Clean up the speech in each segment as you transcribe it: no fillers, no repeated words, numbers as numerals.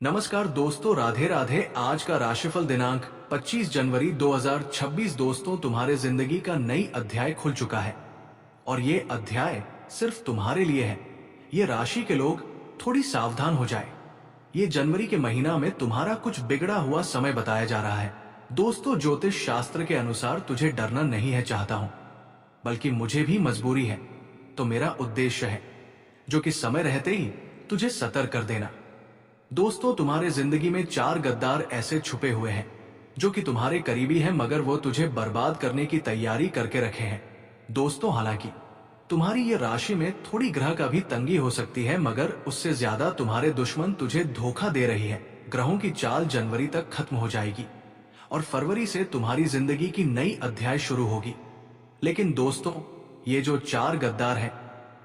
नमस्कार दोस्तों, राधे राधे। आज का राशिफल दिनांक 25 जनवरी 2026। दोस्तों, तुम्हारे जिंदगी का नई अध्याय खुल चुका है और ये अध्याय सिर्फ तुम्हारे लिए है। ये राशि के लोग थोड़ी सावधान हो जाए। ये जनवरी के महीना में तुम्हारा कुछ बिगड़ा हुआ समय बताया जा रहा है। दोस्तों, ज्योतिष शास्त्र के अनुसार तुझे डरना नहीं है चाहता हूं, बल्कि मुझे भी मजबूरी है। तो मेरा उद्देश्य है जो कि समय रहते ही तुझे सतर्क कर देना। दोस्तों, तुम्हारे जिंदगी में 4 गद्दार ऐसे छुपे हुए हैं जो कि तुम्हारे करीबी हैं, मगर वो तुझे बर्बाद करने की तैयारी करके रखे हैं। दोस्तों, हालांकि तुम्हारी ये राशि में थोड़ी ग्रह का भी तंगी हो सकती है, मगर उससे ज्यादा तुम्हारे दुश्मन तुझे धोखा दे रही है। ग्रहों की चाल जनवरी तक खत्म हो जाएगी और फरवरी से तुम्हारी जिंदगी की नई अध्याय शुरू होगी। लेकिन दोस्तों, ये जो 4 गद्दार हैं,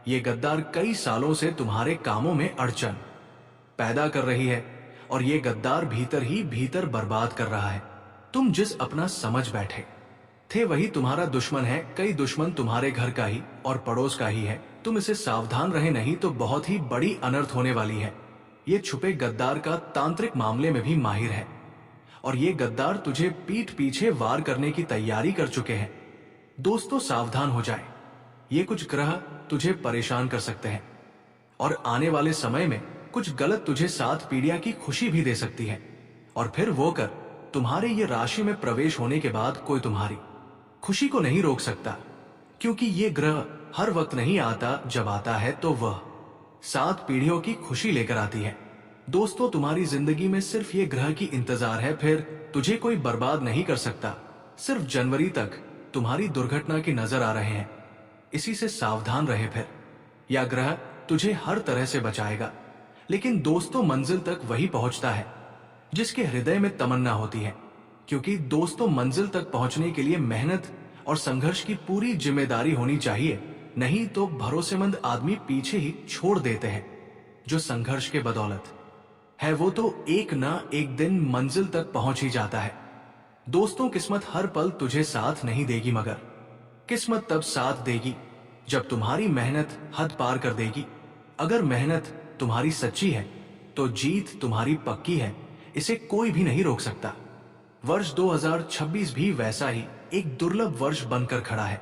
ये गद्दार कई सालों से तुम्हारे कामों में अड़चन पैदा कर रही है और ये गद्दार भीतर ही भीतर बर्बाद कर रहा है। तुम जिस अपना समझ बैठे थे वही तुम्हारा दुश्मन है। कई दुश्मन तुम्हारे घर का ही और पड़ोस का ही है। तुम इसे सावधान रहे, नहीं तो बहुत ही बड़ी अनर्थ होने वाली है। ये छुपे गद्दार का तांत्रिक मामले में भी माहिर है और ये गद्दार तुझे पीठ पीछे वार करने की तैयारी कर चुके हैं। दोस्तों, सावधान हो जाए। ये कुछ ग्रह तुझे परेशान कर सकते हैं और आने वाले समय में कुछ गलत तुझे 7 पीढ़ियां की खुशी भी दे सकती है। और फिर वो कर तुम्हारे ये राशि में प्रवेश होने के बाद कोई तुम्हारी खुशी को नहीं रोक सकता, क्योंकि ये ग्रह हर वक्त नहीं आता। जब आता है तो वह 7 पीढ़ियों की खुशी लेकर आती है। दोस्तों, तुम्हारी जिंदगी में सिर्फ ये ग्रह की इंतजार है, फिर तुझे कोई बर्बाद नहीं कर सकता। सिर्फ जनवरी तक तुम्हारी दुर्घटना की नजर आ रहे हैं, इसी से सावधान रहे। फिर यह ग्रह तुझे हर तरह से बचाएगा। लेकिन दोस्तों, मंजिल तक वही पहुंचता है जिसके हृदय में तमन्ना होती है, क्योंकि दोस्तों, मंजिल तक पहुंचने के लिए मेहनत और संघर्ष की पूरी जिम्मेदारी होनी चाहिए। नहीं तो भरोसेमंद आदमी पीछे ही छोड़ देते हैं। जो संघर्ष के बदौलत है वो तो एक ना एक दिन मंजिल तक पहुंच ही जाता है। दोस्तों, किस्मत हर पल तुझे साथ नहीं देगी, मगर किस्मत तब साथ देगी जब तुम्हारी मेहनत हद पार कर देगी। अगर मेहनत तुम्हारी सच्ची है तो जीत तुम्हारी पक्की है, इसे कोई भी नहीं रोक सकता। वर्ष 2026 भी वैसा ही एक दुर्लभ वर्ष बनकर खड़ा है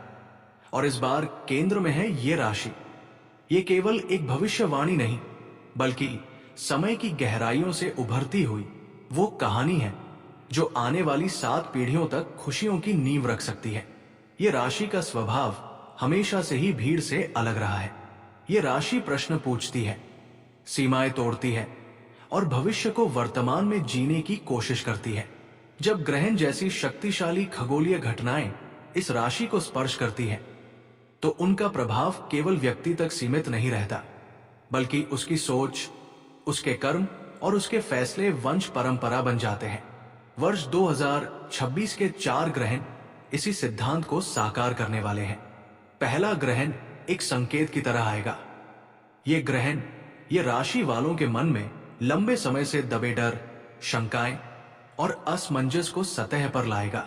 और इस बार केंद्र में है ये राशि। ये केवल एक भविष्यवाणी नहीं, बल्कि समय की गहराइयों से उभरती हुई वो कहानी है जो आने वाली 7 पीढ़ियों तक खुशियों की नींव रख सकती है। ये राशि का स्वभाव हमेशा से ही भीड़ से अलग रहा है। ये राशि प्रश्न पूछती है, सीमाएं तोड़ती है और भविष्य को वर्तमान में जीने की कोशिश करती है। जब ग्रहण जैसी शक्तिशाली खगोलीय घटनाएं इस राशि को स्पर्श करती है तो उनका प्रभाव केवल व्यक्ति तक सीमित नहीं रहता, बल्कि उसकी सोच, उसके कर्म और उसके फैसले वंश परंपरा बन जाते हैं। वर्ष 2026 के 4 ग्रहण इसी सिद्धांत को साकार करने वाले हैं। पहला ग्रहण एक संकेत की तरह आएगा। ये ग्रहण ये राशि वालों के मन में लंबे समय से दबे डर, शंकाएं और असमंजस को सतह पर लाएगा।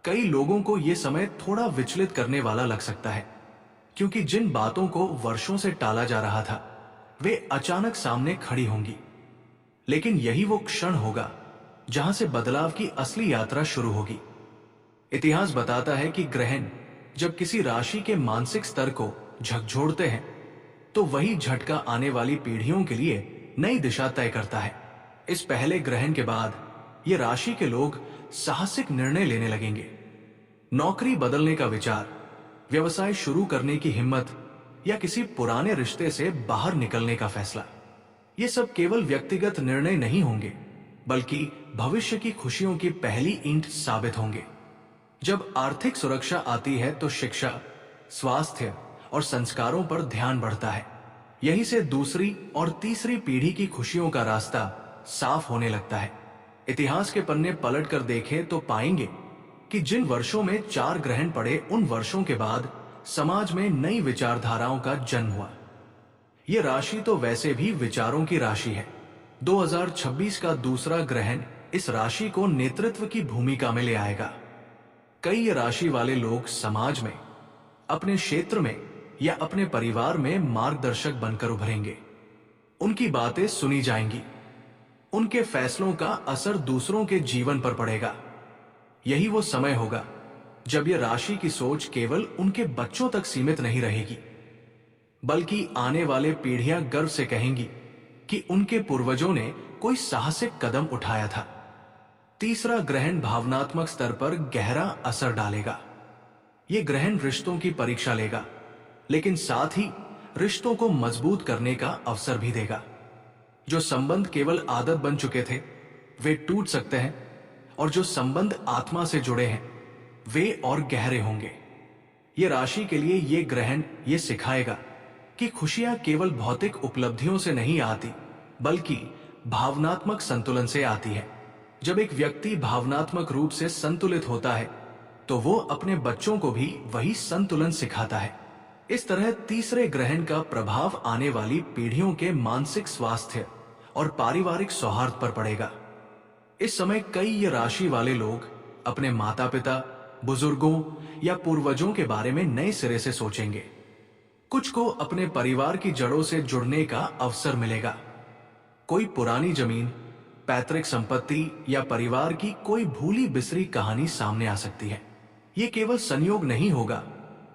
कई लोगों को यह समय थोड़ा विचलित करने वाला लग सकता है, क्योंकि जिन बातों को वर्षों से टाला जा रहा था वे अचानक सामने खड़ी होंगी। लेकिन यही वो क्षण होगा जहां से बदलाव की असली यात्रा शुरू होगी। इतिहास बताता है कि ग्रहण जब किसी राशि के मानसिक स्तर को झकझोरते हैं तो वही झटका आने वाली पीढ़ियों के लिए नई दिशा तय करता है। इस पहले ग्रहण के बाद ये राशि के लोग साहसिक निर्णय लेने लगेंगे। नौकरी बदलने का विचार, व्यवसाय शुरू करने की हिम्मत या किसी पुराने रिश्ते से बाहर निकलने का फैसला, ये सब केवल व्यक्तिगत निर्णय नहीं होंगे, बल्कि भविष्य की खुशियों की पहली ईंट साबित होंगे। जब आर्थिक सुरक्षा आती है तो शिक्षा, स्वास्थ्य और संस्कारों पर ध्यान बढ़ता है। यहीं से दूसरी और तीसरी पीढ़ी की खुशियों का रास्ता साफ होने लगता है। इतिहास के पन्ने पलट कर देखें तो पाएंगे कि जिन वर्षों में 4 ग्रहण पड़े, उन वर्षों के बाद समाज में नई विचारधाराओं का जन्म हुआ। यह राशि तो वैसे भी विचारों की राशि है। 2026 का दूसरा ग्रहण इस राशि को नेतृत्व की भूमिका में ले आएगा। कई राशि वाले लोग समाज में, अपने क्षेत्र में या अपने परिवार में मार्गदर्शक बनकर उभरेंगे। उनकी बातें सुनी जाएंगी, उनके फैसलों का असर दूसरों के जीवन पर पड़ेगा। यही वो समय होगा जब ये राशि की सोच केवल उनके बच्चों तक सीमित नहीं रहेगी, बल्कि आने वाले पीढ़ियां गर्व से कहेंगी कि उनके पूर्वजों ने कोई साहसिक कदम उठाया था। तीसरा ग्रहण भावनात्मक स्तर पर गहरा असर डालेगा। ये ग्रहण रिश्तों की परीक्षा लेगा, लेकिन साथ ही रिश्तों को मजबूत करने का अवसर भी देगा। जो संबंध केवल आदत बन चुके थे वे टूट सकते हैं, और जो संबंध आत्मा से जुड़े हैं वे और गहरे होंगे। ये राशि के लिए ये ग्रहण ये सिखाएगा कि खुशियां केवल भौतिक उपलब्धियों से नहीं आती, बल्कि भावनात्मक संतुलन से आती है। जब एक व्यक्ति भावनात्मक रूप से संतुलित होता है तो वो अपने बच्चों को भी वही संतुलन सिखाता है। इस तरह तीसरे ग्रहण का प्रभाव आने वाली पीढ़ियों के मानसिक स्वास्थ्य और पारिवारिक सौहार्द पर पड़ेगा। इस समय कई ये राशि वाले लोग अपने माता पिता, बुजुर्गों या पूर्वजों के बारे में नए सिरे से सोचेंगे। कुछ को अपने परिवार की जड़ों से जुड़ने का अवसर मिलेगा। कोई पुरानी जमीन, पैतृक संपत्ति या परिवार की कोई भूली बिसरी कहानी सामने आ सकती है। ये केवल संयोग नहीं होगा,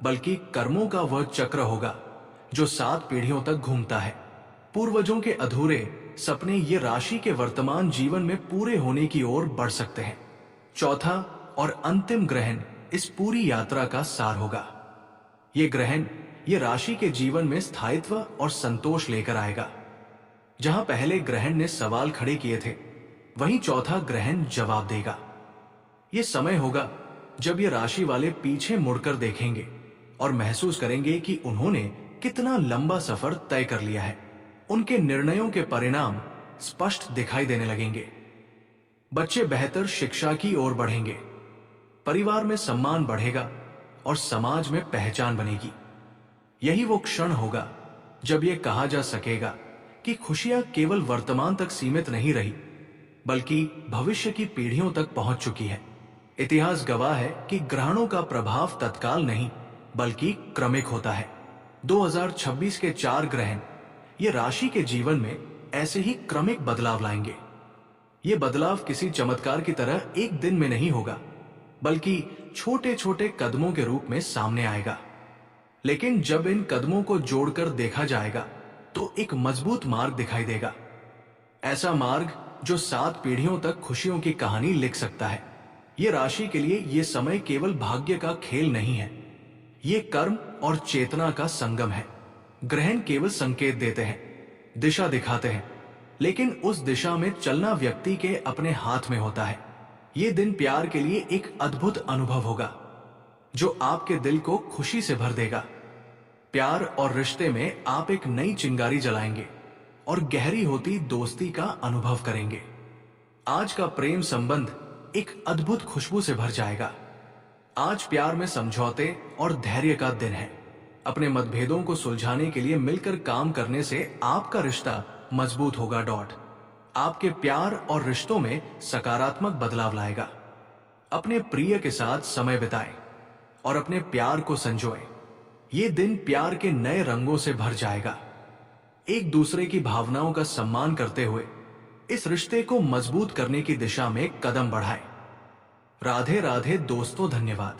बल्कि कर्मों का वह चक्र होगा जो 7 पीढ़ियों तक घूमता है। पूर्वजों के अधूरे सपने ये राशि के वर्तमान जीवन में पूरे होने की ओर बढ़ सकते हैं। चौथा और अंतिम ग्रहण इस पूरी यात्रा का सार होगा। ये ग्रहण ये राशि के जीवन में स्थायित्व और संतोष लेकर आएगा। जहां पहले ग्रहण ने सवाल खड़े किए थे, वहीं चौथा ग्रहण जवाब देगा। ये समय होगा जब ये राशि वाले पीछे मुड़कर देखेंगे और महसूस करेंगे कि उन्होंने कितना लंबा सफर तय कर लिया है। उनके निर्णयों के परिणाम स्पष्ट दिखाई देने लगेंगे। बच्चे बेहतर शिक्षा की ओर बढ़ेंगे, परिवार में सम्मान बढ़ेगा और समाज में पहचान बनेगी। यही वो क्षण होगा जब ये कहा जा सकेगा कि खुशियां केवल वर्तमान तक सीमित नहीं रही, बल्कि भविष्य की पीढ़ियों तक पहुंच चुकी है। इतिहास गवाह है कि ग्रहणों का प्रभाव तत्काल नहीं, बल्कि क्रमिक होता है। 2026 के 4 ग्रहण ये राशि के जीवन में ऐसे ही क्रमिक बदलाव लाएंगे। ये बदलाव किसी चमत्कार की तरह एक दिन में नहीं होगा, बल्कि छोटे छोटे कदमों के रूप में सामने आएगा। लेकिन जब इन कदमों को जोड़कर देखा जाएगा तो एक मजबूत मार्ग दिखाई देगा। ऐसा मार्ग जो 7 पीढ़ियों तक खुशियों की कहानी लिख सकता है। ये राशि के लिए ये समय केवल भाग्य का खेल नहीं है, ये कर्म और चेतना का संगम है। ग्रहण केवल संकेत देते हैं, दिशा दिखाते हैं, लेकिन उस दिशा में चलना व्यक्ति के अपने हाथ में होता है। ये दिन प्यार के लिए एक अद्भुत अनुभव होगा जो आपके दिल को खुशी से भर देगा। प्यार और रिश्ते में आप एक नई चिंगारी जलाएंगे और गहरी होती दोस्ती का अनुभव करेंगे। आज का प्रेम संबंध एक अद्भुत खुशबू से भर जाएगा। आज प्यार में समझौते और धैर्य का दिन है। अपने मतभेदों को सुलझाने के लिए मिलकर काम करने से आपका रिश्ता मजबूत होगा। आपके प्यार और रिश्तों में सकारात्मक बदलाव लाएगा। अपने प्रिय के साथ समय बिताएं और अपने प्यार को संजोएं। ये दिन प्यार के नए रंगों से भर जाएगा। एक दूसरे की भावनाओं का सम्मान करते हुए इस रिश्ते को मजबूत करने की दिशा में कदम बढ़ाएं। राधे राधे दोस्तों, धन्यवाद।